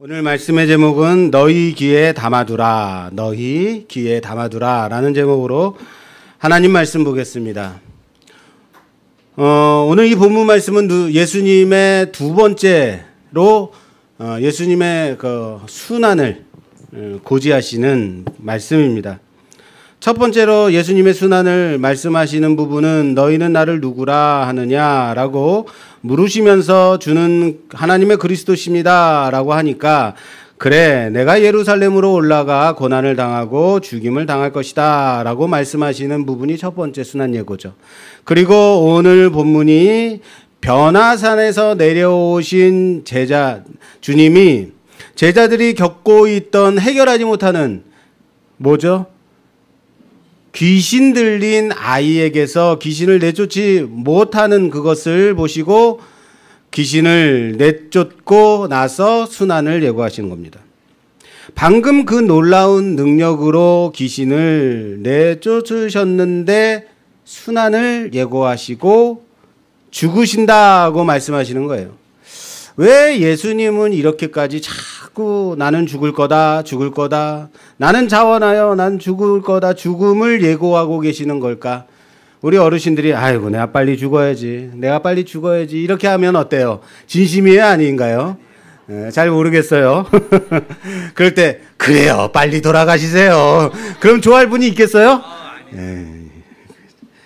오늘 말씀의 제목은 너희 귀에 담아두라, 너희 귀에 담아두라 라는 제목으로 하나님 말씀 보겠습니다. 오늘 이 본문 말씀은 예수님의 두 번째로 예수님의 그 순환을 고지하시는 말씀입니다. 첫 번째로 예수님의 순환을 말씀하시는 부분은 너희는 나를 누구라 하느냐라고 물으시면서 주는 하나님의 그리스도십니다 라고 하니까 그래 내가 예루살렘으로 올라가 고난을 당하고 죽임을 당할 것이다 라고 말씀하시는 부분이 첫 번째 순환 예고죠. 그리고 오늘 본문이 변화산에서 내려오신 주님이 제자들이 겪고 있던 해결하지 못하는 뭐죠? 귀신 들린 아이에게서 귀신을 내쫓지 못하는 그것을 보시고 귀신을 내쫓고 나서 순환을 예고하시는 겁니다. 방금 그 놀라운 능력으로 귀신을 내쫓으셨는데 순환을 예고하시고 죽으신다고 말씀하시는 거예요. 왜 예수님은 이렇게까지 자꾸 나는 죽을 거다, 죽을 거다, 나는 자원하여 난 죽을 거다, 죽음을 예고하고 계시는 걸까? 우리 어르신들이 아이고 내가 빨리 죽어야지, 내가 빨리 죽어야지 이렇게 하면 어때요? 진심이에요, 아닌가요? 잘 모르겠어요. 그럴 때 그래요, 빨리 돌아가시세요. 그럼 좋아할 분이 있겠어요?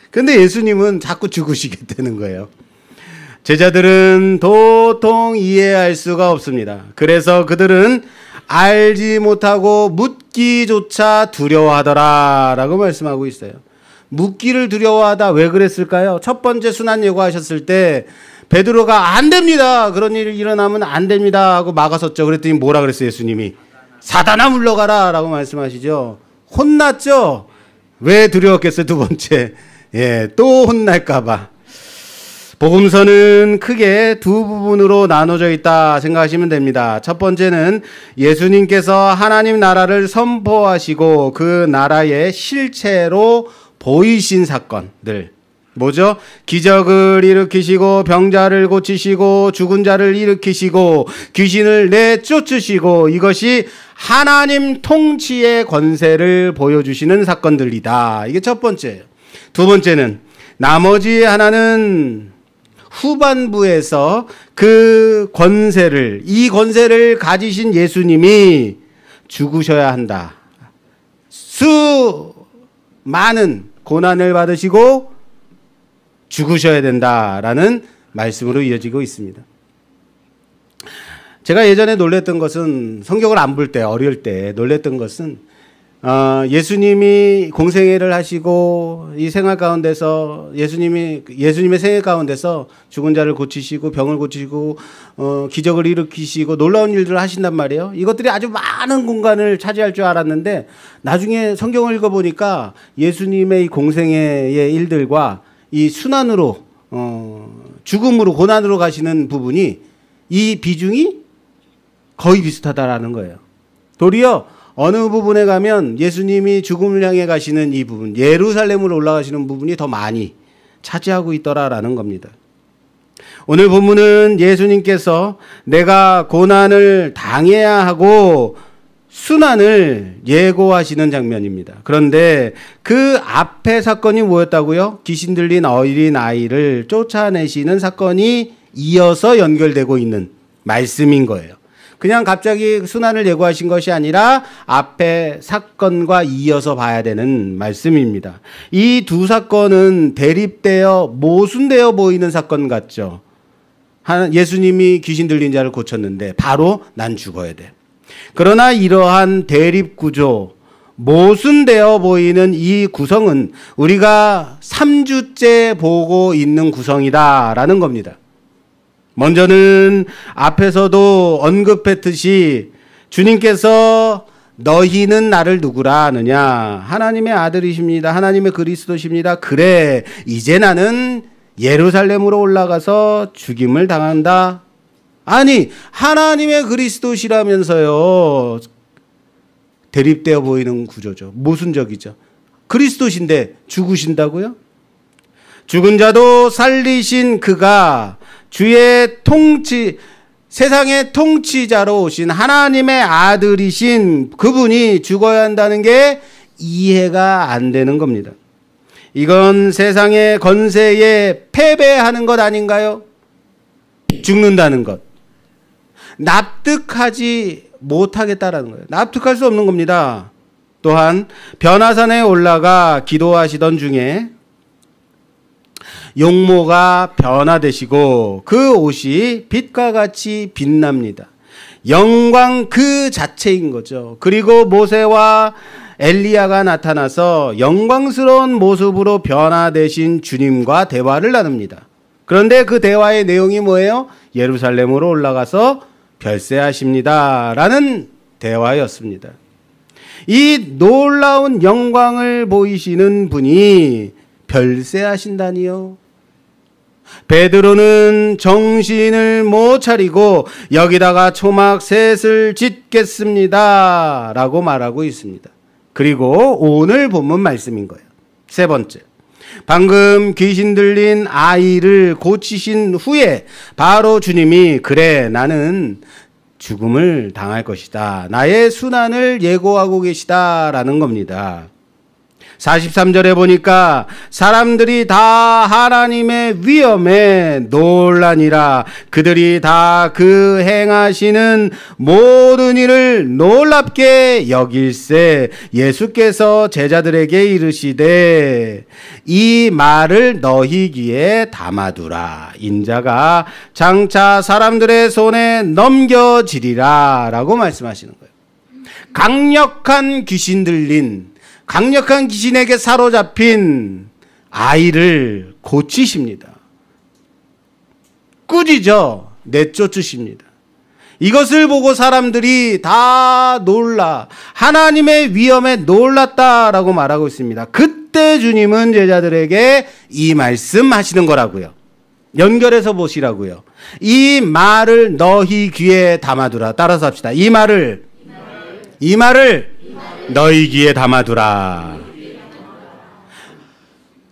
근데 예수님은 자꾸 죽으시게 되는 거예요. 제자들은 도통 이해할 수가 없습니다. 그래서 그들은 알지 못하고 묻기조차 두려워하더라 라고 말씀하고 있어요. 묻기를 두려워하다. 왜 그랬을까요? 첫 번째 순환 예고하셨을 때 베드로가 안 됩니다, 그런 일이 일어나면 안 됩니다 하고 막아섰죠. 그랬더니 뭐라 그랬어요? 예수님이 사단아 물러가라 라고 말씀하시죠. 혼났죠. 왜 두려웠겠어요? 두 번째, 또 혼날까 봐. 복음서는 크게 두 부분으로 나눠져 있다 생각하시면 됩니다. 첫 번째는 예수님께서 하나님 나라를 선포하시고 그 나라의 실체로 보이신 사건들. 뭐죠? 기적을 일으키시고 병자를 고치시고 죽은 자를 일으키시고 귀신을 내쫓으시고 이것이 하나님 통치의 권세를 보여주시는 사건들이다. 이게 첫 번째예요. 두 번째는 나머지 하나는 후반부에서 이 권세를 가지신 예수님이 죽으셔야 한다. 수많은 고난을 받으시고 죽으셔야 된다라는 말씀으로 이어지고 있습니다. 제가 예전에 놀랬던 것은, 성경을 안 볼 때, 어릴 때 놀랬던 것은 예수님이 공생애를 하시고 이 생활 가운데서 예수님의 생애 가운데서 죽은 자를 고치시고 병을 고치시고 기적을 일으키시고 놀라운 일들을 하신단 말이에요. 이것들이 아주 많은 공간을 차지할 줄 알았는데 나중에 성경을 읽어보니까 예수님의 이 공생애의 일들과 이 순환으로 죽음으로 고난으로 가시는 부분이 이 비중이 거의 비슷하다라는 거예요. 도리어 어느 부분에 가면 예수님이 죽음을 향해 가시는 이 부분, 예루살렘으로 올라가시는 부분이 더 많이 차지하고 있더라라는 겁니다. 오늘 본문은 예수님께서 내가 고난을 당해야 하고 순환을 예고하시는 장면입니다. 그런데 그 앞에 사건이 뭐였다고요? 귀신 들린 어린 아이를 쫓아내시는 사건이 이어서 연결되고 있는 말씀인 거예요. 그냥 갑자기 순환을 예고하신 것이 아니라 앞에 사건과 이어서 봐야 되는 말씀입니다. 이 두 사건은 대립되어 모순되어 보이는 사건 같죠. 예수님이 귀신 들린 자를 고쳤는데 바로 난 죽어야 돼. 그러나 이러한 대립 구조, 모순되어 보이는 이 구성은 우리가 3주째 보고 있는 구성이다라는 겁니다. 먼저는 앞에서도 언급했듯이 주님께서 너희는 나를 누구라 하느냐, 하나님의 아들이십니다, 하나님의 그리스도십니다. 그래 이제 나는 예루살렘으로 올라가서 죽임을 당한다. 아니 하나님의 그리스도시라면서요. 대립되어 보이는 구조죠. 모순적이죠. 그리스도신데 죽으신다고요? 죽은 자도 살리신 그가 주의 통치 세상의 통치자로 오신 하나님의 아들이신 그분이 죽어야 한다는 게 이해가 안 되는 겁니다. 이건 세상의 권세에 패배하는 것 아닌가요? 죽는다는 것. 납득하지 못하겠다라는 거예요. 납득할 수 없는 겁니다. 또한 변화산에 올라가 기도하시던 중에 용모가 변화되시고 그 옷이 빛과 같이 빛납니다. 영광 그 자체인 거죠. 그리고 모세와 엘리야가 나타나서 영광스러운 모습으로 변화되신 주님과 대화를 나눕니다. 그런데 그 대화의 내용이 뭐예요? 예루살렘으로 올라가서 별세하십니다 라는 대화였습니다. 이 놀라운 영광을 보이시는 분이 별세하신다니요. 베드로는 정신을 못 차리고 여기다가 초막 셋을 짓겠습니다 라고 말하고 있습니다. 그리고 오늘 본문 말씀인 거예요. 세 번째, 방금 귀신 들린 아이를 고치신 후에 바로 주님이 그래 나는 죽음을 당할 것이다, 나의 순환을 예고하고 계시다 라는 겁니다. 43절에 보니까 사람들이 다 하나님의 위엄에 놀라니라. 그들이 다 그 행하시는 모든 일을 놀랍게 여길세 예수께서 제자들에게 이르시되 이 말을 너희 귀에 담아두라. 인자가 장차 사람들의 손에 넘겨지리라 라고 말씀하시는 거예요. 강력한 귀신 들린, 강력한 귀신에게 사로잡힌 아이를 고치십니다. 꾸짖어 내쫓으십니다. 이것을 보고 사람들이 다 놀라 하나님의 위엄에 놀랐다라고 말하고 있습니다. 그때 주님은 제자들에게 이 말씀 하시는 거라고요. 연결해서 보시라고요. 이 말을 너희 귀에 담아두라. 따라서 합시다. 이 말을 너희 귀에 담아두라.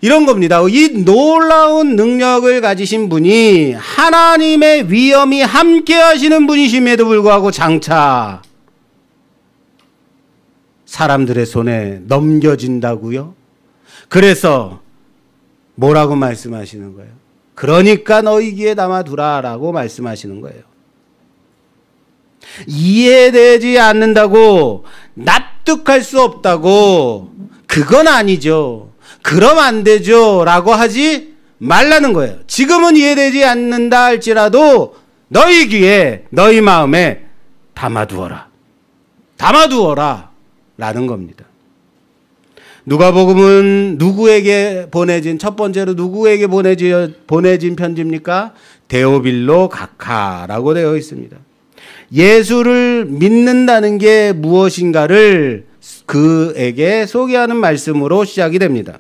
이런 겁니다. 이 놀라운 능력을 가지신 분이 하나님의 위엄이 함께 하시는 분이심에도 불구하고 장차 사람들의 손에 넘겨진다고요? 그래서 뭐라고 말씀하시는 거예요? 그러니까 너희 귀에 담아두라 라고 말씀하시는 거예요. 이해되지 않는다고, 납득할 수 없다고, 그건 아니죠, 그럼 안 되죠 라고 하지 말라는 거예요. 지금은 이해되지 않는다 할지라도 너희 귀에, 너희 마음에 담아두어라 라는 겁니다. 누가복음은 누구에게 보내진, 첫 번째로 누구에게 보내진 편지입니까? 데오빌로 각하라고 되어 있습니다. 예수를 믿는다는 게 무엇인가를 그에게 소개하는 말씀으로 시작이 됩니다.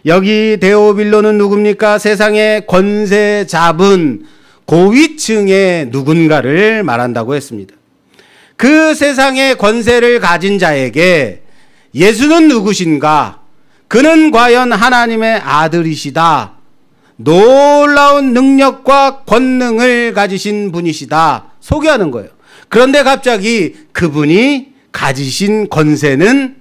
여기 데오빌로는 누굽니까? 세상의 권세 잡은 고위층의 누군가를 말한다고 했습니다. 그 세상의 권세를 가진 자에게 예수는 누구신가? 그는 과연 하나님의 아들이시다. 놀라운 능력과 권능을 가지신 분이시다. 소개하는 거예요. 그런데 갑자기 그분이 가지신 권세는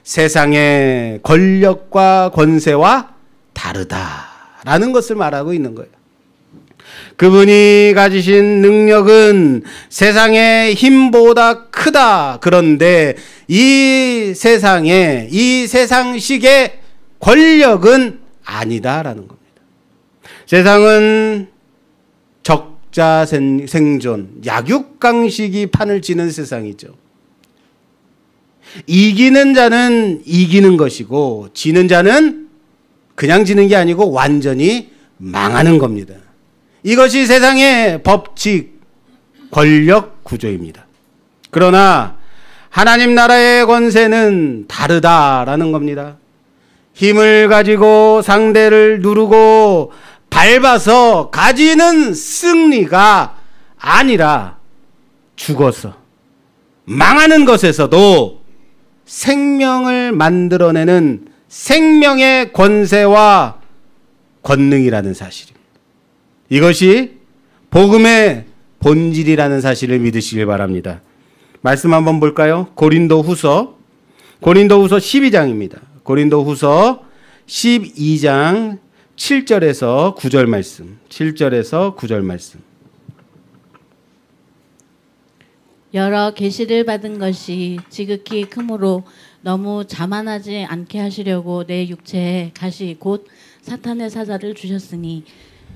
세상의 권력과 권세와 다르다라는 것을 말하고 있는 거예요. 그분이 가지신 능력은 세상의 힘보다 크다. 그런데 이 세상의, 이 세상식의 권력은 아니다라는 겁니다. 세상은 적자 생존, 약육강식이 판을 치는 세상이죠. 이기는 자는 이기는 것이고 지는 자는 그냥 지는 게 아니고 완전히 망하는 겁니다. 이것이 세상의 법칙, 권력 구조입니다. 그러나 하나님 나라의 권세는 다르다라는 겁니다. 힘을 가지고 상대를 누르고 밟아서 가지는 승리가 아니라 죽어서 망하는 것에서도 생명을 만들어내는 생명의 권세와 권능이라는 사실입니다. 이것이 복음의 본질이라는 사실을 믿으시길 바랍니다. 말씀 한번 볼까요? 고린도후서 12장입니다. 고린도후서 12장 7절에서 9절 말씀. 7절에서 9절 말씀. 여러 계시를 받은 것이 지극히 크므로 너무 자만하지 않게 하시려고 내 육체에 가시 곧 사탄의 사자를 주셨으니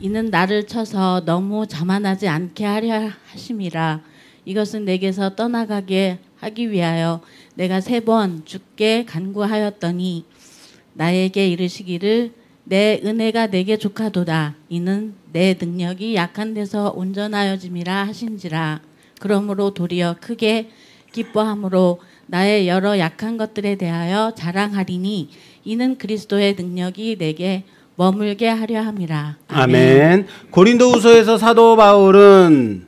이는 나를 쳐서 너무 자만하지 않게 하려 하심이라. 이것은 내게서 떠나가게 하기 위하여 내가 3번 주께 간구하였더니 나에게 이르시기를 내 은혜가 내게 족하도다. 이는 내 능력이 약한 데서 온전하여짐이라 하신지라. 그러므로 도리어 크게 기뻐함으로 나의 여러 약한 것들에 대하여 자랑하리니 이는 그리스도의 능력이 내게 머물게 하려 함이라. 아멘. 고린도후서에서 사도 바울은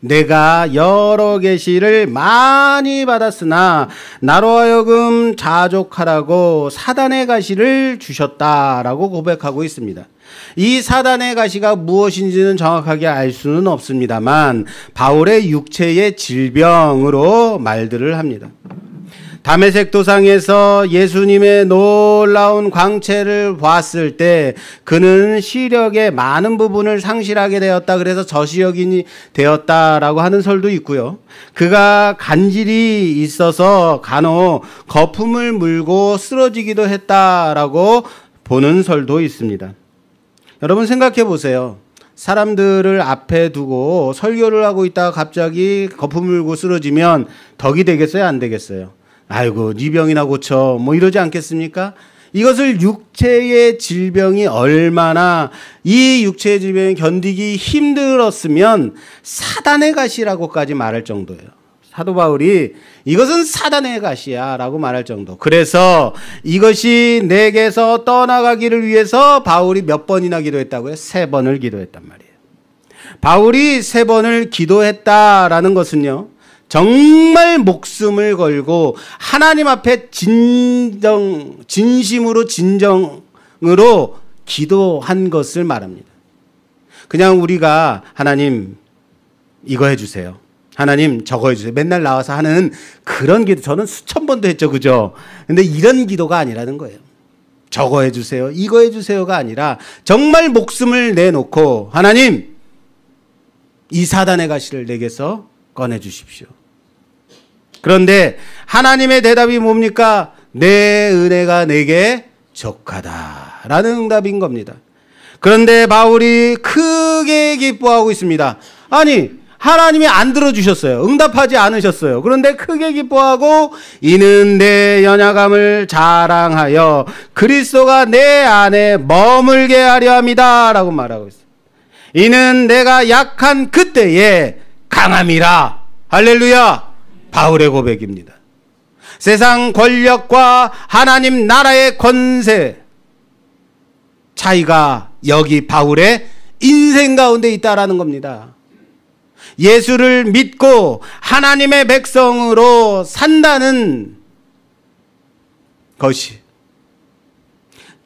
내가 여러 계시를 많이 받았으나 나로 하여금 자족하라고 사단의 가시를 주셨다라고 고백하고 있습니다. 이 사단의 가시가 무엇인지는 정확하게 알 수는 없습니다만 바울의 육체의 질병으로 말들을 합니다. 다메섹 도상에서 예수님의 놀라운 광채를 봤을 때 그는 시력의 많은 부분을 상실하게 되었다. 그래서 저시력인이 되었다라고 하는 설도 있고요. 그가 간질이 있어서 간혹 거품을 물고 쓰러지기도 했다라고 보는 설도 있습니다. 여러분 생각해 보세요. 사람들을 앞에 두고 설교를 하고 있다가 갑자기 거품 물고 쓰러지면 덕이 되겠어요? 안 되겠어요? 아이고 네 병이나 고쳐 뭐 이러지 않겠습니까? 이것을 육체의 질병이 얼마나 이 육체의 질병이 견디기 힘들었으면 사단의 가시라고까지 말할 정도예요. 사도 바울이 이것은 사단의 가시야 라고 말할 정도. 그래서 이것이 내게서 떠나가기를 위해서 바울이 몇 번이나 기도했다고요? 3번을 기도했단 말이에요. 바울이 3번을 기도했다라는 것은요, 정말 목숨을 걸고 하나님 앞에 진심으로 진정으로 기도한 것을 말합니다. 그냥 우리가 하나님 이거 해주세요, 하나님 저거 해주세요, 맨날 나와서 하는 그런 기도, 저는 수천 번도 했죠, 그죠? 근데 이런 기도가 아니라는 거예요. 저거 해주세요, 이거 해주세요가 아니라 정말 목숨을 내놓고 하나님 이 사단의 가시를 내게서 꺼내주십시오. 그런데 하나님의 대답이 뭡니까? 내 은혜가 내게 족하다라는 응답인 겁니다. 그런데 바울이 크게 기뻐하고 있습니다. 아니, 하나님이 안 들어주셨어요. 응답하지 않으셨어요. 그런데 크게 기뻐하고 이는 내 연약함을 자랑하여 그리스도가 내 안에 머물게 하려 합니다 라고 말하고 있어요. 이는 내가 약한 그때에 강함이라. 할렐루야. 바울의 고백입니다. 세상 권력과 하나님 나라의 권세 차이가 여기 바울의 인생 가운데 있다라는 겁니다. 예수를 믿고 하나님의 백성으로 산다는 것이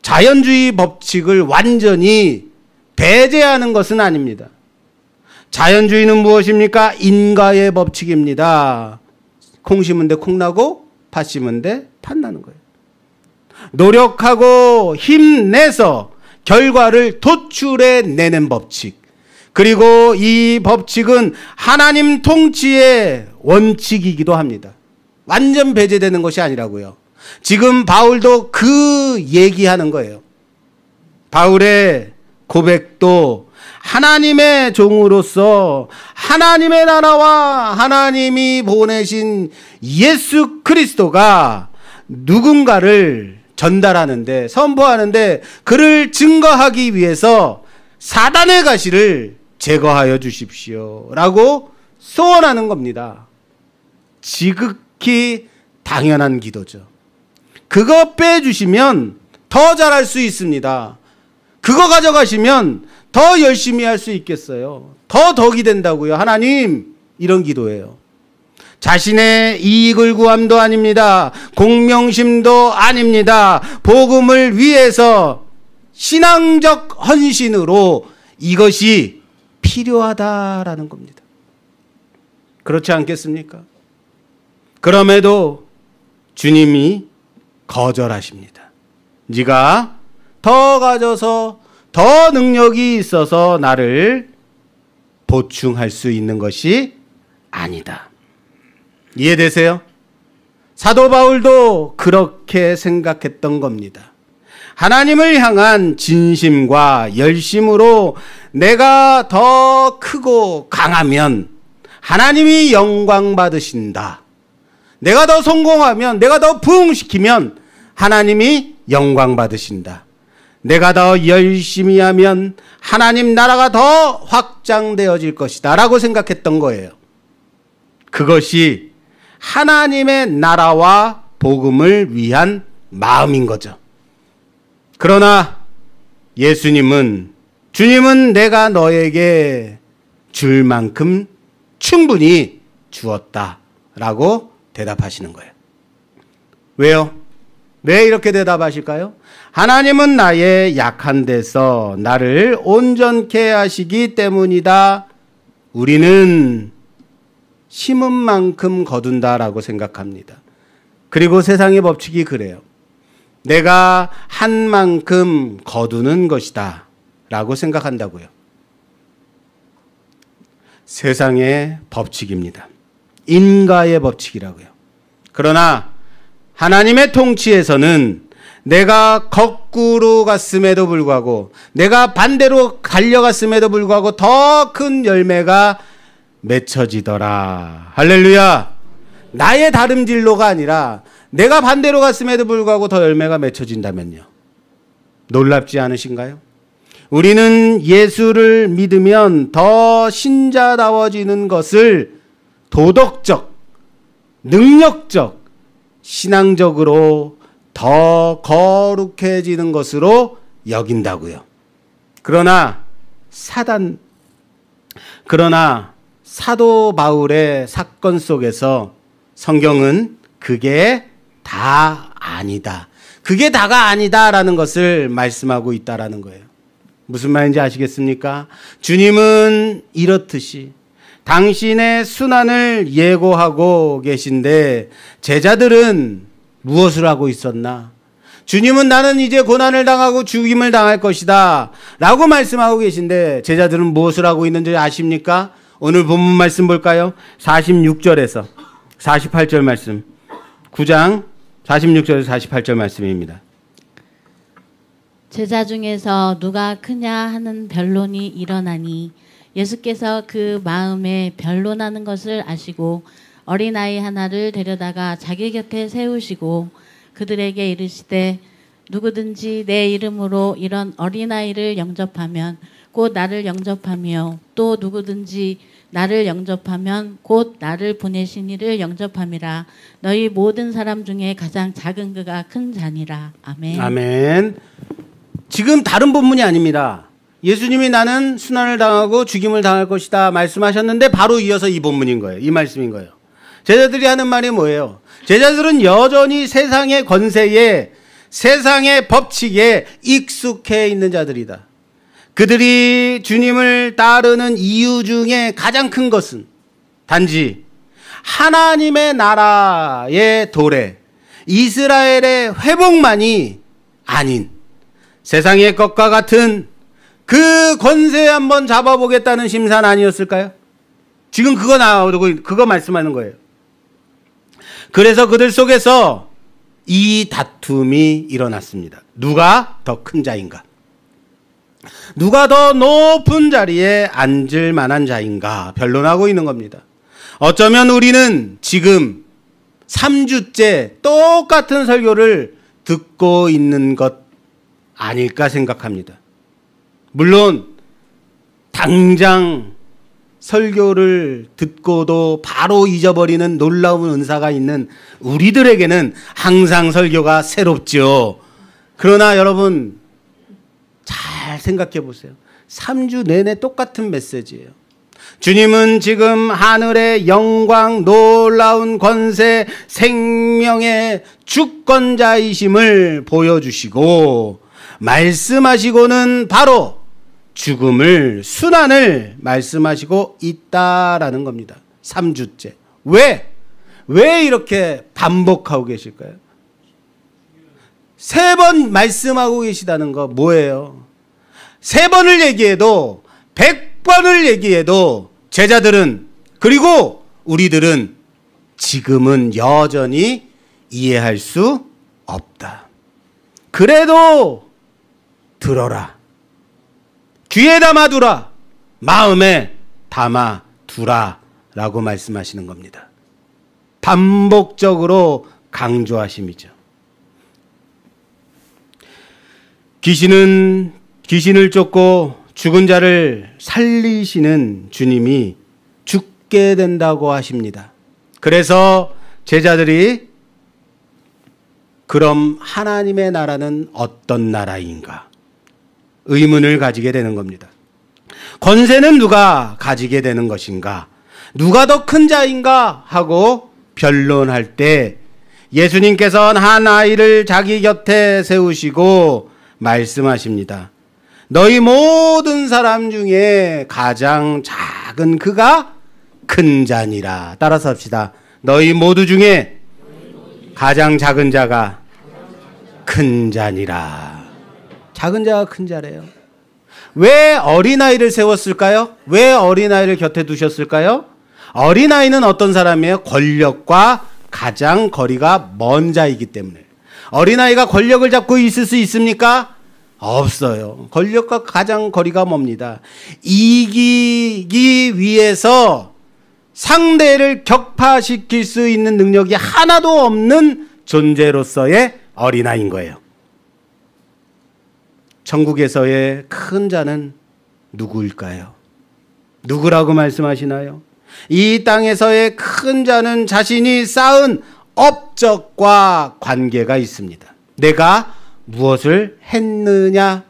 자연주의 법칙을 완전히 배제하는 것은 아닙니다. 자연주의는 무엇입니까? 인과의 법칙입니다. 콩 심은 데 콩 나고 팥 심은 데 팥 나는 거예요. 노력하고 힘내서 결과를 도출해내는 법칙. 그리고 이 법칙은 하나님 통치의 원칙이기도 합니다. 완전 배제되는 것이 아니라고요. 지금 바울도 그 얘기하는 거예요. 바울의 고백도 하나님의 종으로서 하나님의 나라와 하나님이 보내신 예수 그리스도가 누군가를 전달하는데, 선포하는데 그를 증거하기 위해서 사단의 가시를 제거하여 주십시오 라고 소원하는 겁니다. 지극히 당연한 기도죠. 그거 빼주시면 더 잘할 수 있습니다. 그거 가져가시면 더 열심히 할 수 있겠어요. 더 덕이 된다고요. 하나님, 이런 기도예요. 자신의 이익을 구함도 아닙니다. 공명심도 아닙니다. 복음을 위해서 신앙적 헌신으로 이것이 필요하다라는 겁니다. 그렇지 않겠습니까? 그럼에도 주님이 거절하십니다. 네가 더 가져서 더 능력이 있어서 나를 보충할 수 있는 것이 아니다. 이해되세요? 사도 바울도 그렇게 생각했던 겁니다. 하나님을 향한 진심과 열심으로 내가 더 크고 강하면 하나님이 영광 받으신다. 내가 더 성공하면, 내가 더 부흥시키면 하나님이 영광 받으신다. 내가 더 열심히 하면 하나님 나라가 더 확장되어질 것이다 라고 생각했던 거예요. 그것이 하나님의 나라와 복음을 위한 마음인 거죠. 그러나 주님은 내가 너에게 줄 만큼 충분히 주었다 라고 대답하시는 거예요. 왜요? 왜 이렇게 대답하실까요? 하나님은 나의 약한 데서 나를 온전케 하시기 때문이다. 우리는 심은 만큼 거둔다라고 생각합니다. 그리고 세상의 법칙이 그래요. 내가 한 만큼 거두는 것이다 라고 생각한다고요. 세상의 법칙입니다. 인과의 법칙이라고요. 그러나 하나님의 통치에서는 내가 거꾸로 갔음에도 불구하고, 내가 반대로 달려갔음에도 불구하고 더 큰 열매가 맺혀지더라. 할렐루야. 나의 다름질로가 아니라 내가 반대로 갔음에도 불구하고 더 열매가 맺혀진다면요. 놀랍지 않으신가요? 우리는 예수를 믿으면 더 신자다워지는 것을 도덕적, 능력적, 신앙적으로 더 거룩해지는 것으로 여긴다고요. 그러나 사도 바울의 사건 속에서 성경은 그게 다 아니다. 그게 다가 아니다라는 것을 말씀하고 있다라는 거예요. 무슨 말인지 아시겠습니까? 주님은 이렇듯이 당신의 순환을 예고하고 계신데 제자들은 무엇을 하고 있었나? 주님은 나는 이제 고난을 당하고 죽임을 당할 것이다 라고 말씀하고 계신데 제자들은 무엇을 하고 있는지 아십니까? 오늘 본문 말씀 볼까요? 46절에서 48절 말씀, 9장 46절에서 48절 말씀입니다. 제자 중에서 누가 크냐 하는 변론이 일어나니 예수께서 그 마음에 변론하는 것을 아시고 어린아이 하나를 데려다가 자기 곁에 세우시고 그들에게 이르시되 누구든지 내 이름으로 이런 어린아이를 영접하면 곧 나를 영접하며 또 누구든지 나를 영접하면 곧 나를 보내신 이를 영접함이라. 너희 모든 사람 중에 가장 작은 그가 큰 자니라. 아멘. 아멘. 지금 다른 본문이 아닙니다. 예수님이 나는 순환을 당하고 죽임을 당할 것이다 말씀하셨는데 바로 이어서 이 본문인 거예요. 이 말씀인 거예요. 제자들이 하는 말이 뭐예요? 제자들은 여전히 세상의 권세에, 세상의 법칙에 익숙해 있는 자들이다. 그들이 주님을 따르는 이유 중에 가장 큰 것은 단지 하나님의 나라의 도래, 이스라엘의 회복만이 아닌 세상의 것과 같은 그 권세 한번 잡아보겠다는 심산 아니었을까요? 지금 그거 나오고 그거 말씀하는 거예요. 그래서 그들 속에서 이 다툼이 일어났습니다. 누가 더 큰 자인가? 누가 더 높은 자리에 앉을 만한 자인가? 변론하고 있는 겁니다. 어쩌면 우리는 지금 3주째 똑같은 설교를 듣고 있는 것 아닐까 생각합니다. 물론 당장 설교를 듣고도 바로 잊어버리는 놀라운 은사가 있는 우리들에게는 항상 설교가 새롭죠. 그러나 여러분 잘 생각해 보세요. 3주 내내 똑같은 메시지예요. 주님은 지금 하늘의 영광, 놀라운 권세, 생명의 주권자이심을 보여주시고 말씀하시고는 바로 죽음을, 순환을 말씀하시고 있다라는 겁니다. 3주째. 왜 이렇게 반복하고 계실까요? 3번 말씀하고 계시다는 거 뭐예요? 3번을 얘기해도 100번을 얘기해도 제자들은, 그리고 우리들은 지금은 여전히 이해할 수 없다. 그래도 들어라. 귀에 담아두라. 마음에 담아두라. 라고 말씀하시는 겁니다. 반복적으로 강조하심이죠. 귀신을 쫓고 죽은 자를 살리시는 주님이 죽게 된다고 하십니다. 그래서 제자들이 그럼 하나님의 나라는 어떤 나라인가? 의문을 가지게 되는 겁니다. 권세는 누가 가지게 되는 것인가? 누가 더 큰 자인가? 하고 변론할 때 예수님께서는 한 아이를 자기 곁에 세우시고 말씀하십니다. 너희 모든 사람 중에 가장 작은 그가 큰 자니라. 따라서 합시다. 너희 모두 중에 가장 작은 자가 큰 자니라. 작은 자가 큰 자래요. 왜 어린아이를 세웠을까요? 왜 어린아이를 곁에 두셨을까요? 어린아이는 어떤 사람이에요? 권력과 가장 거리가 먼 자이기 때문에. 어린아이가 권력을 잡고 있을 수 있습니까? 없어요. 권력과 가장 거리가 멉니다. 이기기 위해서 상대를 격파시킬 수 있는 능력이 하나도 없는 존재로서의 어린아이인 거예요. 천국에서의 큰 자는 누구일까요? 누구라고 말씀하시나요? 이 땅에서의 큰 자는 자신이 쌓은 업적과 관계가 있습니다. 내가 무엇을 했느냐,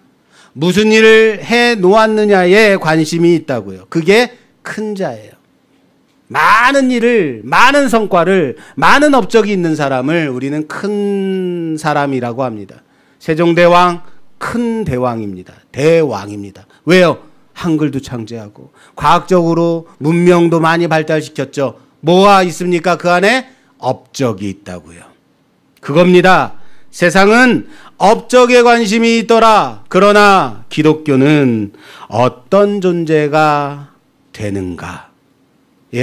무슨 일을 해 놓았느냐에 관심이 있다고요. 그게 큰 자예요. 많은 일을, 많은 성과를, 많은 업적이 있는 사람을 우리는 큰 사람이라고 합니다. 세종대왕 큰 대왕입니다. 대왕입니다. 왜요? 한글도 창제하고 과학적으로 문명도 많이 발달시켰죠. 뭐가 있습니까? 그 안에 업적이 있다고요. 그겁니다. 세상은 업적에 관심이 있더라. 그러나 기독교는 어떤 존재가 되는가에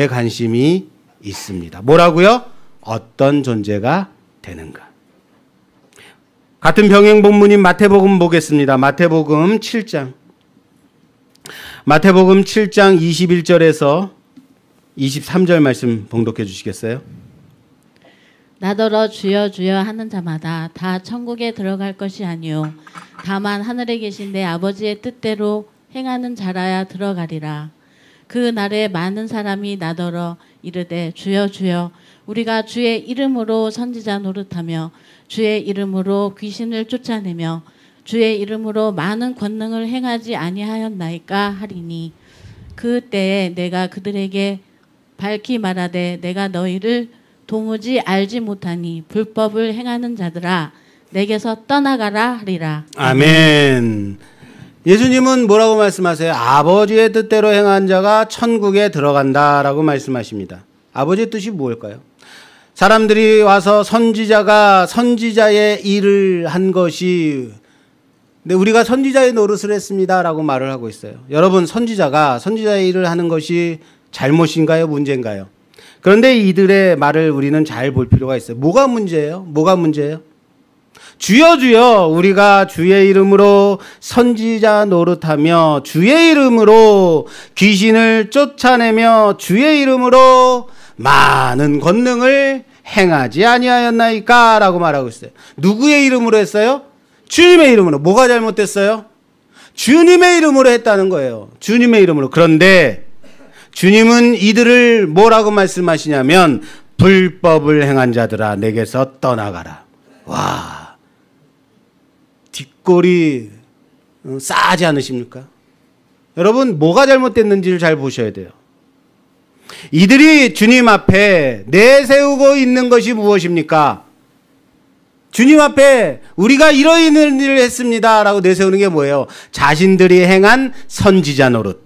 관심이 있습니다. 뭐라고요? 어떤 존재가 되는가. 같은 병행 본문인 마태복음 보겠습니다. 마태복음 7장 21절에서 23절 말씀 봉독해 주시겠어요? 나더러 주여 주여 하는 자마다 다 천국에 들어갈 것이 아니요 다만 하늘에 계신 내 아버지의 뜻대로 행하는 자라야 들어가리라. 그 날에 많은 사람이 나더러 이르되 주여 주여 우리가 주의 이름으로 선지자 노릇하며 주의 이름으로 귀신을 쫓아내며 주의 이름으로 많은 권능을 행하지 아니하였나이까 하리니 그때에 내가 그들에게 밝히 말하되 내가 너희를 도무지 알지 못하니 불법을 행하는 자들아 내게서 떠나가라 하리라. 아멘. 예수님은 뭐라고 말씀하세요? 아버지의 뜻대로 행한 자가 천국에 들어간다라고 말씀하십니다. 아버지의 뜻이 무엇일까요? 사람들이 와서 선지자가 선지자의 일을 한 것이, 근데 우리가 선지자의 노릇을 했습니다라고 말을 하고 있어요. 여러분, 선지자가 선지자의 일을 하는 것이 잘못인가요? 문제인가요? 그런데 이들의 말을 우리는 잘 볼 필요가 있어요. 뭐가 문제예요? 뭐가 문제예요? 주여 주여 우리가 주의 이름으로 선지자 노릇하며 주의 이름으로 귀신을 쫓아내며 주의 이름으로 많은 권능을 행하지 아니하였나이까? 라고 말하고 있어요. 누구의 이름으로 했어요? 주님의 이름으로. 뭐가 잘못됐어요? 주님의 이름으로 했다는 거예요. 주님의 이름으로. 그런데 주님은 이들을 뭐라고 말씀하시냐면 불법을 행한 자들아 내게서 떠나가라. 와, 뒷골이 싸하지 않으십니까? 여러분, 뭐가 잘못됐는지를 잘 보셔야 돼요. 이들이 주님 앞에 내세우고 있는 것이 무엇입니까? 주님 앞에 우리가 이러이러한 일을 했습니다 라고 내세우는 게 뭐예요? 자신들이 행한 선지자 노릇,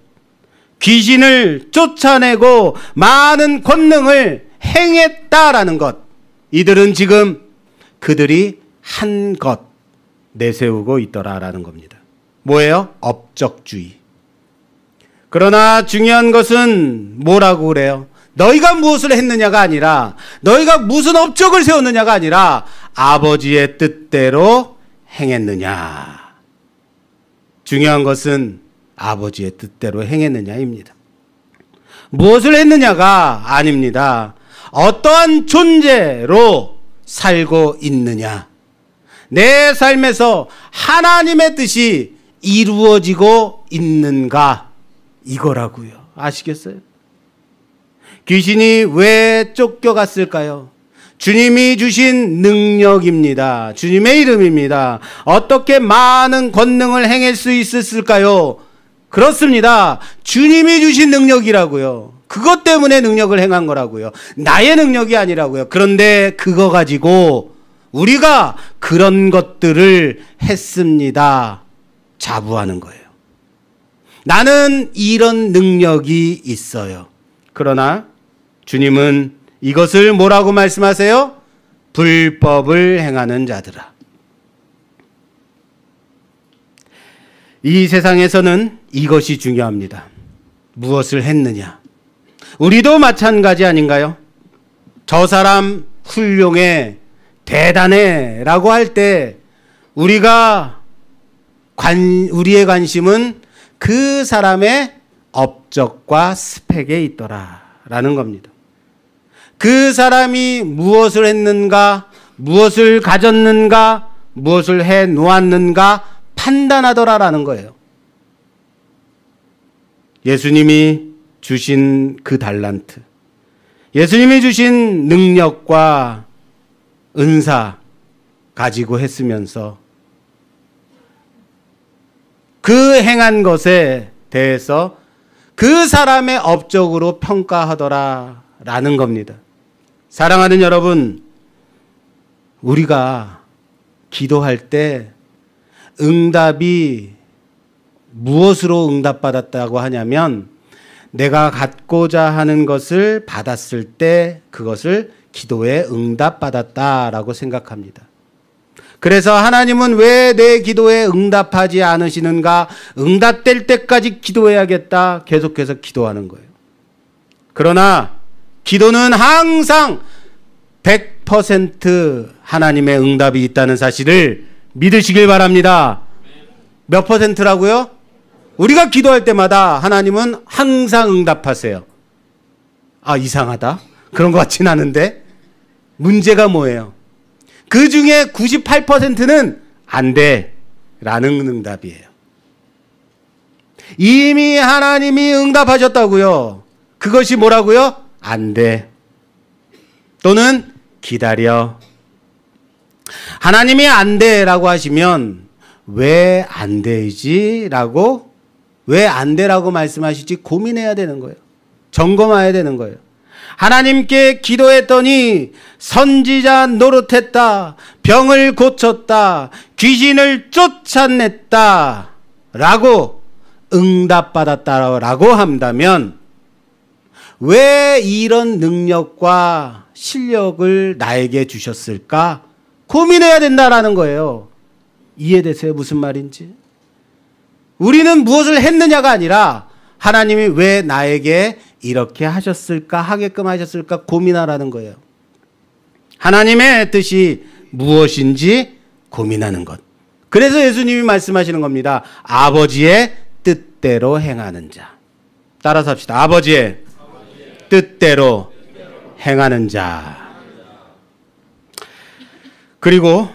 귀신을 쫓아내고 많은 권능을 행했다라는 것. 이들은 지금 그들이 한 것 내세우고 있더라라는 겁니다. 뭐예요? 업적주의. 그러나 중요한 것은 뭐라고 그래요? 너희가 무엇을 했느냐가 아니라, 너희가 무슨 업적을 세웠느냐가 아니라 아버지의 뜻대로 행했느냐. 중요한 것은 아버지의 뜻대로 행했느냐입니다. 무엇을 했느냐가 아닙니다. 어떠한 존재로 살고 있느냐. 내 삶에서 하나님의 뜻이 이루어지고 있는가, 이거라고요. 아시겠어요? 귀신이 왜 쫓겨갔을까요? 주님이 주신 능력입니다. 주님의 이름입니다. 어떻게 많은 권능을 행할 수 있었을까요? 그렇습니다. 주님이 주신 능력이라고요. 그것 때문에 능력을 행한 거라고요. 나의 능력이 아니라고요. 그런데 그거 가지고 우리가 그런 것들을 했습니다. 자부하는 거예요. 나는 이런 능력이 있어요. 그러나 주님은 이것을 뭐라고 말씀하세요? 불법을 행하는 자들아. 이 세상에서는 이것이 중요합니다. 무엇을 했느냐. 우리도 마찬가지 아닌가요? 저 사람 훌륭해, 대단해 라고 할 때 우리의 관심은 그 사람의 업적과 스펙에 있더라 라는 겁니다. 그 사람이 무엇을 했는가, 무엇을 가졌는가, 무엇을 해 놓았는가 판단하더라라는 거예요. 예수님이 주신 그 달란트, 예수님이 주신 능력과 은사 가지고 했으면서 그 행한 것에 대해서 그 사람의 업적으로 평가하더라라는 겁니다. 사랑하는 여러분, 우리가 기도할 때 응답이 무엇으로 응답받았다고 하냐면 내가 갖고자 하는 것을 받았을 때 그것을 기도에 응답받았다라고 생각합니다. 그래서 하나님은 왜 내 기도에 응답하지 않으시는가? 응답될 때까지 기도해야겠다. 계속해서 기도하는 거예요. 그러나 기도는 항상 100% 하나님의 응답이 있다는 사실을 믿으시길 바랍니다. 몇 퍼센트라고요? 우리가 기도할 때마다 하나님은 항상 응답하세요. 아, 이상하다. 그런 것 같진 않은데. 문제가 뭐예요? 그 중에 98%는 안 돼 라는 응답이에요. 이미 하나님이 응답하셨다고요. 그것이 뭐라고요? 안 돼. 또는 기다려. 하나님이 안 돼라고 하시면 왜 안 되지? 라고, 왜 안 돼라고 말씀하실지 고민해야 되는 거예요. 점검해야 되는 거예요. 하나님께 기도했더니 선지자 노릇했다, 병을 고쳤다, 귀신을 쫓아냈다 라고 응답받았다라고 한다면 왜 이런 능력과 실력을 나에게 주셨을까? 고민해야 된다라는 거예요. 이해되세요? 무슨 말인지? 우리는 무엇을 했느냐가 아니라 하나님이 왜 나에게 이렇게 하셨을까, 하게끔 하셨을까 고민하라는 거예요. 하나님의 뜻이 무엇인지 고민하는 것. 그래서 예수님이 말씀하시는 겁니다. 아버지의 뜻대로 행하는 자. 따라서 합시다. 아버지의 뜻대로 행하는 자. 그리고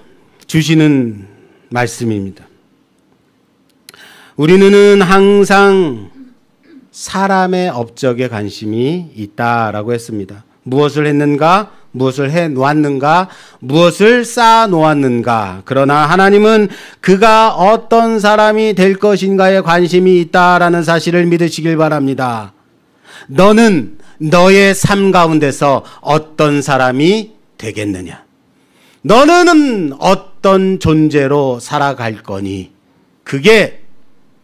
주시는 말씀입니다. 우리는 항상 사람의 업적에 관심이 있다라고 했습니다. 무엇을 했는가, 무엇을 해 놓았는가, 무엇을 쌓아 놓았는가. 그러나 하나님은 그가 어떤 사람이 될 것인가에 관심이 있다라는 사실을 믿으시길 바랍니다. 너는 너의 삶 가운데서 어떤 사람이 되겠느냐? 너는 어떤 존재로 살아갈 거니? 그게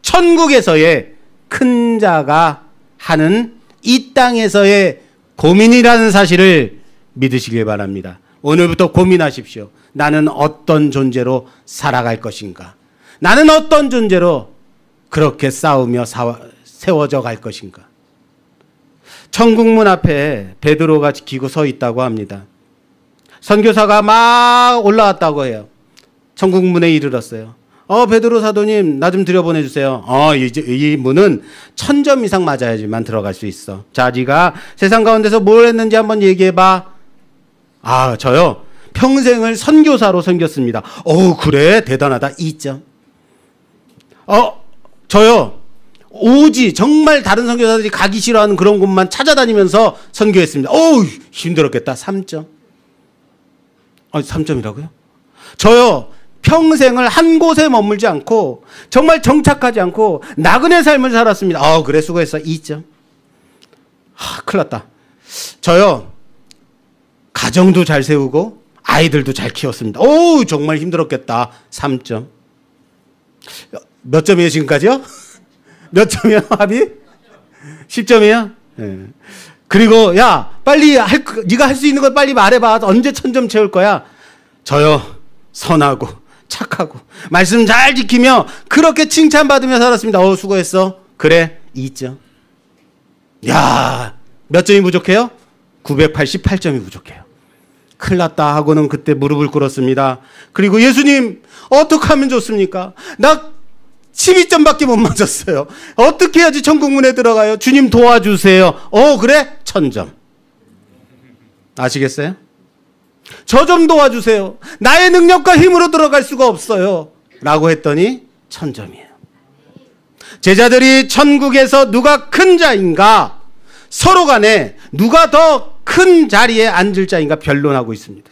천국에서의 큰 자가 하는 이 땅에서의 고민이라는 사실을 믿으시길 바랍니다. 오늘부터 고민하십시오. 나는 어떤 존재로 살아갈 것인가? 나는 어떤 존재로 그렇게 싸우며 세워져 갈 것인가? 천국문 앞에 베드로가 지키고 서 있다고 합니다. 선교사가 막 올라왔다고 해요. 천국문에 이르렀어요. 베드로 사도님, 나 좀 들여보내주세요. 이 문은 1000점 이상 맞아야지만 들어갈 수 있어. 자, 네가 세상 가운데서 뭘 했는지 한번 얘기해봐. 저요. 평생을 선교사로 섬겼습니다. 그래? 대단하다. 2점. 저요. 오지 정말 다른 선교사들이 가기 싫어하는 그런 곳만 찾아다니면서 선교했습니다. 힘들었겠다. 3점. 3점이라고요? 저요. 평생을 한 곳에 머물지 않고 정말 정착하지 않고 나그네 삶을 살았습니다. 그래 수고했어. 2점. 큰일 났다. 저요. 가정도 잘 세우고 아이들도 잘 키웠습니다. 정말 힘들었겠다. 3점. 몇 점이에요 지금까지요? 몇 점이야 합이? 10점이야? 네. 그리고 야 빨리 네가 할 수 있는 걸 빨리 말해봐. 언제 1000점 채울 거야? 저요. 선하고 착하고 말씀 잘 지키며 그렇게 칭찬받으며 살았습니다. 수고했어. 그래 2점. 야, 몇 점이 부족해요? 988점이 부족해요. 큰일 났다 하고는 그때 무릎을 꿇었습니다. 그리고 예수님 어떻게 하면 좋습니까? 나 12점밖에 못 맞았어요. 어떻게 해야지 천국문에 들어가요? 주님 도와주세요. 그래? 1000점. 아시겠어요? 저 좀 도와주세요. 나의 능력과 힘으로 들어갈 수가 없어요. 라고 했더니 1000점이에요. 제자들이 천국에서 누가 큰 자인가, 서로 간에 누가 더 큰 자리에 앉을 자인가 변론하고 있습니다.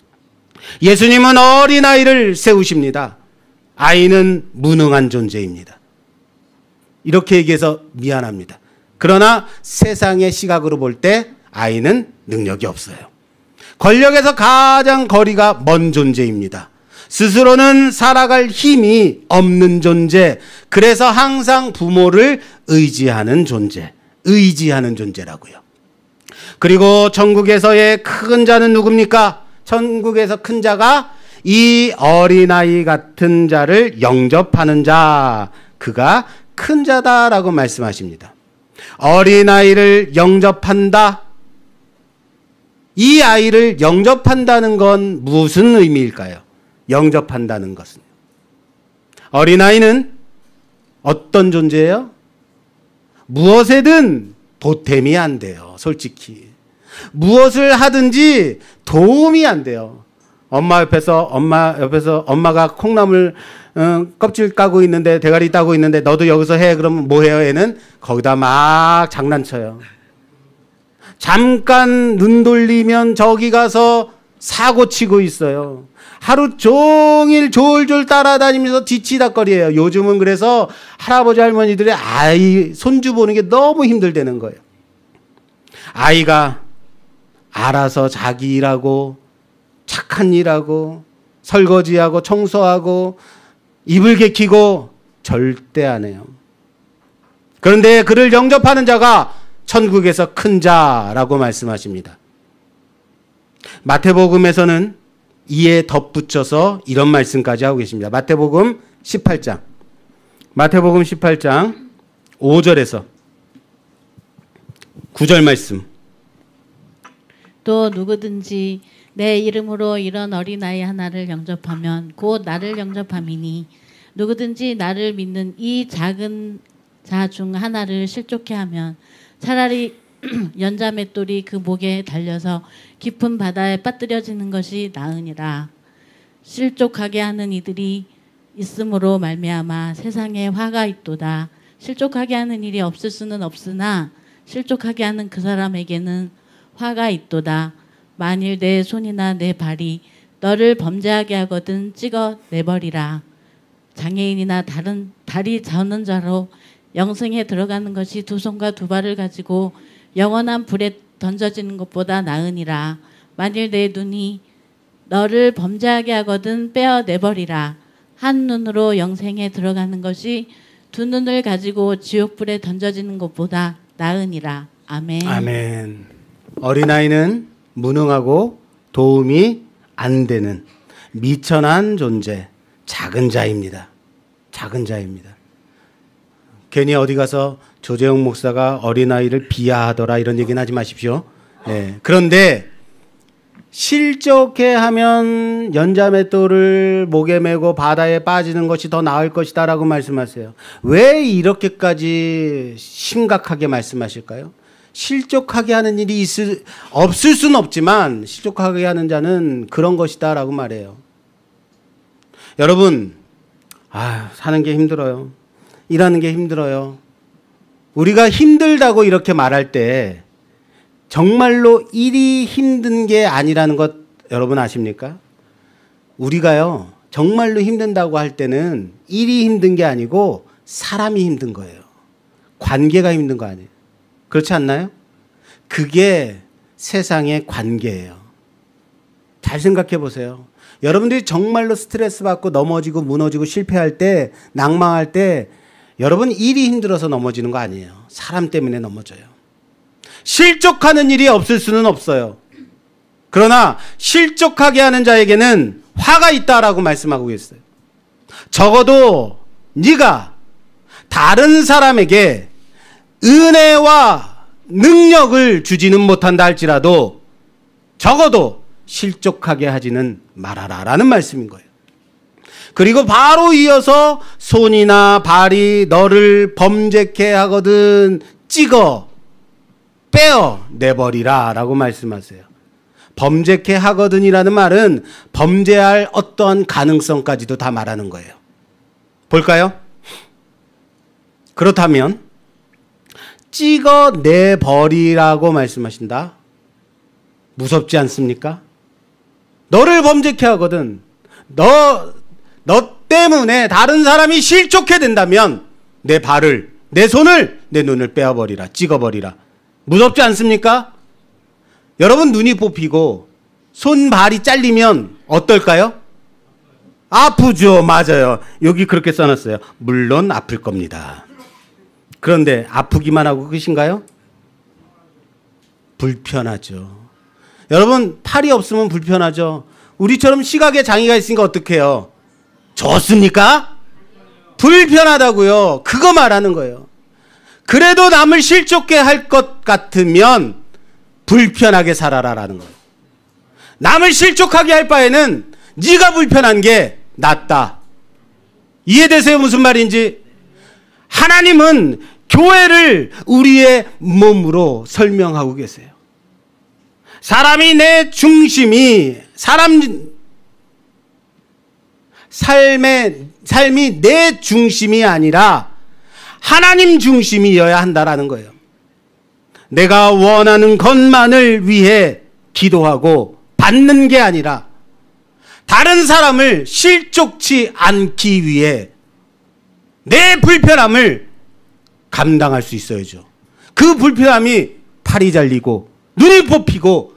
예수님은 어린아이를 세우십니다. 아이는 무능한 존재입니다. 이렇게 얘기해서 미안합니다. 그러나 세상의 시각으로 볼 때 아이는 능력이 없어요. 권력에서 가장 거리가 먼 존재입니다. 스스로는 살아갈 힘이 없는 존재. 그래서 항상 부모를 의지하는 존재라고요. 그리고 천국에서의 큰 자는 누굽니까? 천국에서 큰 자가 이 어린아이 같은 자를 영접하는 자, 그가 큰 자다라고 말씀하십니다. 어린아이를 영접한다. 이 아이를 영접한다는 건 무슨 의미일까요? 영접한다는 것은. 어린아이는 어떤 존재예요? 무엇에든 보탬이 안 돼요. 솔직히. 무엇을 하든지 도움이 안 돼요. 엄마 옆에서 엄마가 콩나물 껍질 까고 있는데, 대가리 따고 있는데 너도 여기서 해. 그러면 뭐 해요? 애는 거기다 막 장난쳐요. 잠깐 눈 돌리면 저기 가서 사고 치고 있어요. 하루 종일 졸졸 따라다니면서 뒤치다거리예요. 요즘은 그래서 할아버지 할머니들의 손주 보는 게 너무 힘들다는 거예요. 아이가 알아서 자기 일하고 착한 일하고 설거지하고 청소하고 이불 개키고 절대 안 해요. 그런데 그를 영접하는 자가 천국에서 큰 자라고 말씀하십니다. 마태복음에서는 이에 덧붙여서 이런 말씀까지 하고 계십니다. 마태복음 18장 5절에서 9절 말씀. 또 누구든지 내 이름으로 이런 어린아이 하나를 영접하면 곧 나를 영접함이니, 누구든지 나를 믿는 이 작은 자 중 하나를 실족해 하면 차라리 연자 맷돌이 그 목에 달려서 깊은 바다에 빠뜨려지는 것이 나으니라. 실족하게 하는 이들이 있음으로 말미암아 세상에 화가 있도다. 실족하게 하는 일이 없을 수는 없으나 실족하게 하는 그 사람에게는 화가 있도다. 만일 내 손이나 내 발이 너를 범죄하게 하거든 찍어 내버리라. 장애인이나 다른 다리 저는 자로 영생에 들어가는 것이 두 손과 두 발을 가지고 영원한 불에 던져지는 것보다 나으니라. 만일 내 눈이 너를 범죄하게 하거든 빼어내버리라. 한 눈으로 영생에 들어가는 것이 두 눈을 가지고 지옥불에 던져지는 것보다 나으니라. 아멘. 아멘. 어린아이는 무능하고 도움이 안 되는 미천한 존재, 작은 자입니다. 작은 자입니다. 괜히 어디 가서 조재용 목사가 어린아이를 비하하더라 이런 얘기는 하지 마십시오. 네. 그런데 실족해 하면 연자맷돌을 목에 메고 바다에 빠지는 것이 더 나을 것이다 라고 말씀하세요. 왜 이렇게까지 심각하게 말씀하실까요? 실족하게 하는 일이 없을 수는 없지만 실족하게 하는 자는 그런 것이다 라고 말해요. 여러분, 사는 게 힘들어요. 일하는 게 힘들어요. 우리가 힘들다고 이렇게 말할 때 정말로 일이 힘든 게 아니라는 것 여러분 아십니까? 우리가요, 정말로 힘든다고 할 때는 일이 힘든 게 아니고 사람이 힘든 거예요. 관계가 힘든 거 아니에요. 그렇지 않나요? 그게 세상의 관계예요. 잘 생각해 보세요. 여러분들이 정말로 스트레스 받고 넘어지고 무너지고 실패할 때, 낭망할 때 여러분 일이 힘들어서 넘어지는 거 아니에요. 사람 때문에 넘어져요. 실족하는 일이 없을 수는 없어요. 그러나 실족하게 하는 자에게는 화가 있다라고 말씀하고 계세요. 적어도 네가 다른 사람에게 은혜와 능력을 주지는 못한다 할지라도 적어도 실족하게 하지는 말아라 라는 말씀인 거예요. 그리고 바로 이어서 손이나 발이 너를 범죄케 하거든 찍어 빼어 내버리라 라고 말씀하세요. 범죄케 하거든이라는 말은 범죄할 어떠한 가능성까지도 다 말하는 거예요. 볼까요? 그렇다면 찍어 내버리라고 말씀하신다. 무섭지 않습니까? 너를 범죄케 하거든. 너 때문에 다른 사람이 실족해 된다면 내 발을, 내 손을, 내 눈을 빼어버리라. 찍어버리라. 무섭지 않습니까? 여러분 눈이 뽑히고 손, 발이 잘리면 어떨까요? 아프죠. 맞아요. 여기 그렇게 써놨어요. 물론 아플 겁니다. 그런데 아프기만 하고 끝인가요? 불편하죠. 여러분 팔이 없으면 불편하죠. 우리처럼 시각에 장애가 있으니까 어떻게 해요? 좋습니까? 불편하다고요. 그거 말하는 거예요. 그래도 남을 실족해 할 것 같으면 불편하게 살아라라는 거예요. 남을 실족하게 할 바에는 네가 불편한 게 낫다. 이해되세요? 무슨 말인지? 하나님은 교회를 우리의 몸으로 설명하고 계세요. 사람이 내 중심이, 삶이 내 중심이 아니라 하나님 중심이어야 한다라는 거예요. 내가 원하는 것만을 위해 기도하고 받는 게 아니라 다른 사람을 실족치 않기 위해 내 불편함을 감당할 수 있어야죠. 그 불편함이 팔이 잘리고 눈이 뽑히고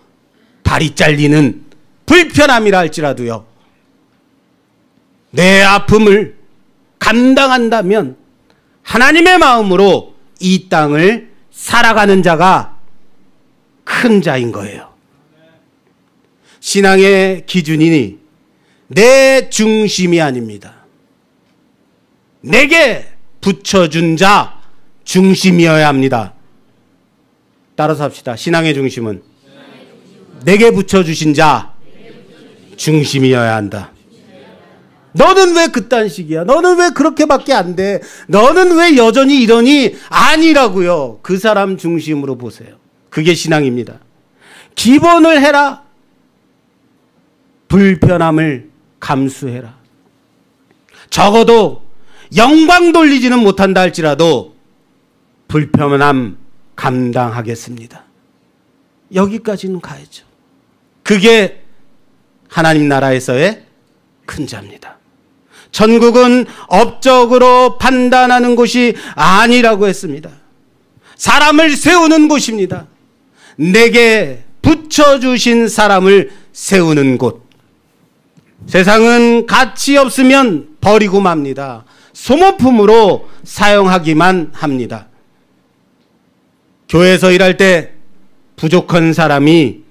발이 잘리는 불편함이라 할지라도요. 내 아픔을 감당한다면 하나님의 마음으로 이 땅을 살아가는 자가 큰 자인 거예요. 신앙의 기준이 내 중심이 아닙니다. 내게 붙여준 자 중심이어야 합니다. 따라서 합시다. 신앙의 중심은 내게 붙여주신 자 중심이어야 한다. 너는 왜 그딴 식이야? 너는 왜 그렇게밖에 안 돼? 너는 왜 여전히 이러니? 아니라고요. 그 사람 중심으로 보세요. 그게 신앙입니다. 기본을 해라. 불편함을 감수해라. 적어도 영광 돌리지는 못한다 할지라도 불편함 감당하겠습니다. 여기까지는 가야죠. 그게 하나님 나라에서의 큰 자입니다. 천국은 업적으로 판단하는 곳이 아니라고 했습니다. 사람을 세우는 곳입니다. 내게 붙여주신 사람을 세우는 곳. 세상은 가치 없으면 버리고 맙니다. 소모품으로 사용하기만 합니다. 교회에서 일할 때 부족한 사람이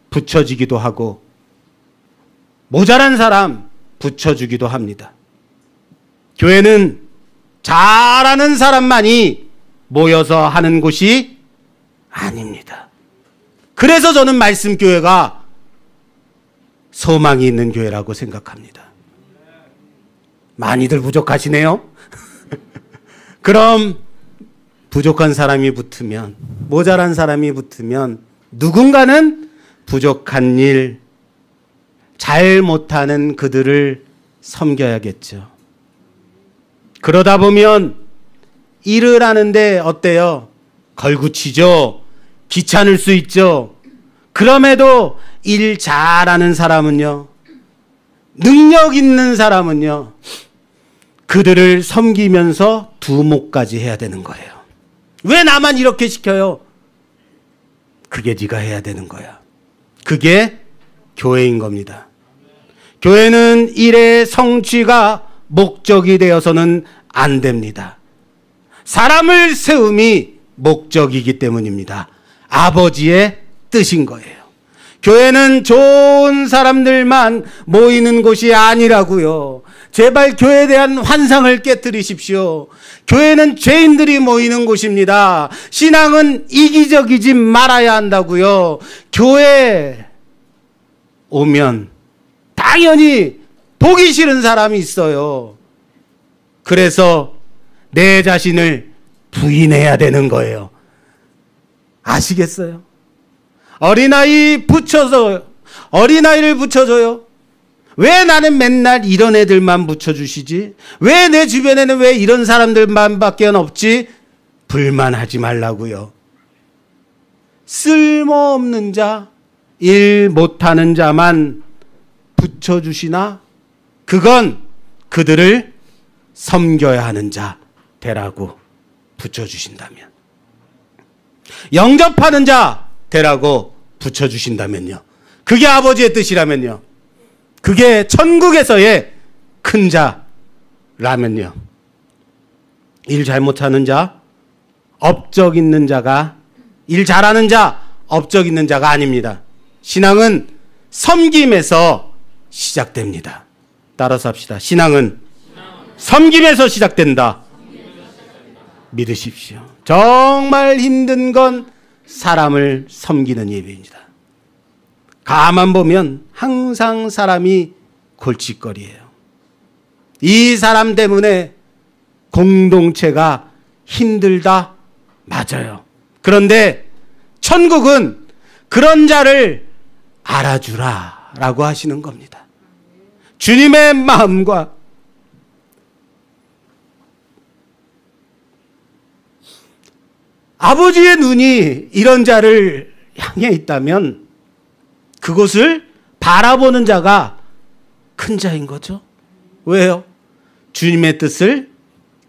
붙여지기도 하고 모자란 사람 붙여주기도 합니다. 교회는 잘하는 사람만이 모여서 하는 곳이 아닙니다. 그래서 저는 말씀교회가 소망이 있는 교회라고 생각합니다. 많이들 부족하시네요. 그럼 부족한 사람이 붙으면, 모자란 사람이 붙으면 누군가는 부족한 일, 잘 못하는 그들을 섬겨야겠죠. 그러다 보면 일을 하는데 어때요? 걸구치죠. 귀찮을 수 있죠. 그럼에도 일 잘하는 사람은요, 능력 있는 사람은요, 그들을 섬기면서 두목까지 해야 되는 거예요. 왜 나만 이렇게 시켜요? 그게 네가 해야 되는 거야. 그게 교회인 겁니다. 교회는 일의 성취가 목적이 되어서는 안 됩니다. 사람을 세움이 목적이기 때문입니다. 아버지의 뜻인 거예요. 교회는 좋은 사람들만 모이는 곳이 아니라고요. 제발 교회에 대한 환상을 깨뜨리십시오. 교회는 죄인들이 모이는 곳입니다. 신앙은 이기적이지 말아야 한다고요. 교회에 오면 당연히 보기 싫은 사람이 있어요. 그래서 내 자신을 부인해야 되는 거예요. 아시겠어요? 어린아이를 붙여줘요. 왜 나는 맨날 이런 애들만 붙여주시지? 왜 내 주변에는 왜 이런 사람들만 밖에 없지? 불만하지 말라고요. 쓸모없는 자, 일 못하는 자만 붙여주시나? 그건 그들을 섬겨야 하는 자 되라고 붙여주신다면, 영접하는 자 되라고 붙여주신다면요, 그게 아버지의 뜻이라면요, 그게 천국에서의 큰 자라면요, 일 잘 못하는 자, 업적 있는 자가, 일 잘하는 자, 업적 있는 자가 아닙니다. 신앙은 섬김에서 시작됩니다. 따라서 합시다. 신앙은 섬김에서 시작된다. 믿으십시오. 정말 힘든 건 사람을 섬기는 일입니다. 가만 보면 항상 사람이 골칫거리예요. 이 사람 때문에 공동체가 힘들다? 맞아요. 그런데 천국은 그런 자를 알아주라 라고 하시는 겁니다. 주님의 마음과 아버지의 눈이 이런 자를 향해 있다면 그곳을 바라보는 자가 큰 자인 거죠. 왜요? 주님의 뜻을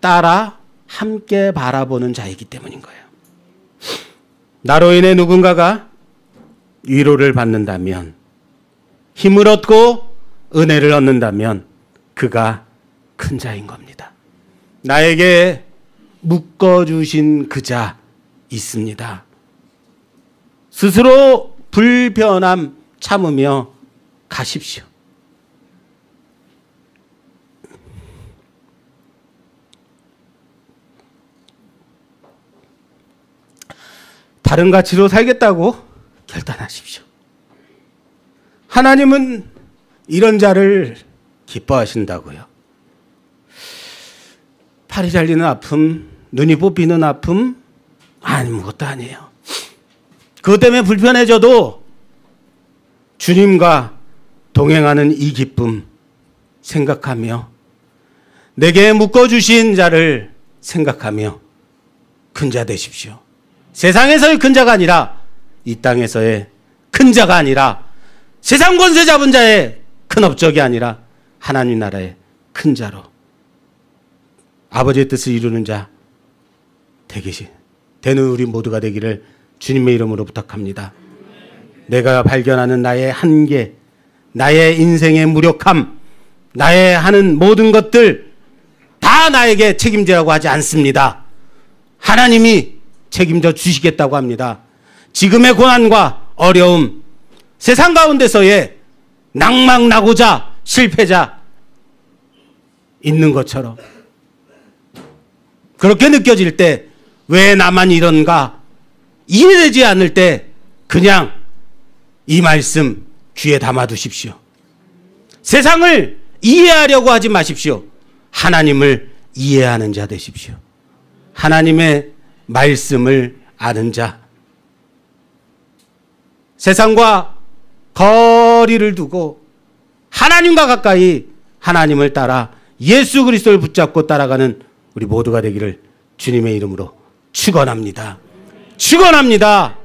따라 함께 바라보는 자이기 때문인 거예요. 나로 인해 누군가가 위로를 받는다면, 힘을 얻고 은혜를 얻는다면 그가 큰 자인 겁니다. 나에게 묶어주신 그 자 있습니다. 스스로 불편함 참으며 가십시오. 다른 가치로 살겠다고 결단하십시오. 하나님은 이런 자를 기뻐하신다고요. 팔이 잘리는 아픔, 눈이 뽑히는 아픔, 아무것도 아니에요. 그것 때문에 불편해져도 주님과 동행하는 이 기쁨 생각하며, 내게 묶어주신 자를 생각하며 큰 자 되십시오. 세상에서의 큰 자가 아니라, 이 땅에서의 큰 자가 아니라, 세상 권세 잡은 자의 큰 업적이 아니라 하나님 나라의 큰 자로 아버지의 뜻을 이루는 자 되는 우리 모두가 되기를 주님의 이름으로 부탁합니다. 내가 발견하는 나의 한계, 나의 인생의 무력함, 나의 하는 모든 것들 다 나에게 책임지라고 하지 않습니다. 하나님이 책임져 주시겠다고 합니다. 지금의 고난과 어려움, 세상 가운데서의 낭망나고자 실패자 있는 것처럼 그렇게 느껴질 때 왜 나만 이런가 이해되지 않을 때 그냥 이 말씀 귀에 담아두십시오. 세상을 이해하려고 하지 마십시오. 하나님을 이해하는 자 되십시오. 하나님의 말씀을 아는 자. 세상과 거리를 두고 하나님과 가까이 하나님을 따라 예수 그리스도를 붙잡고 따라가는 우리 모두가 되기를 주님의 이름으로 축원합니다. 축원합니다.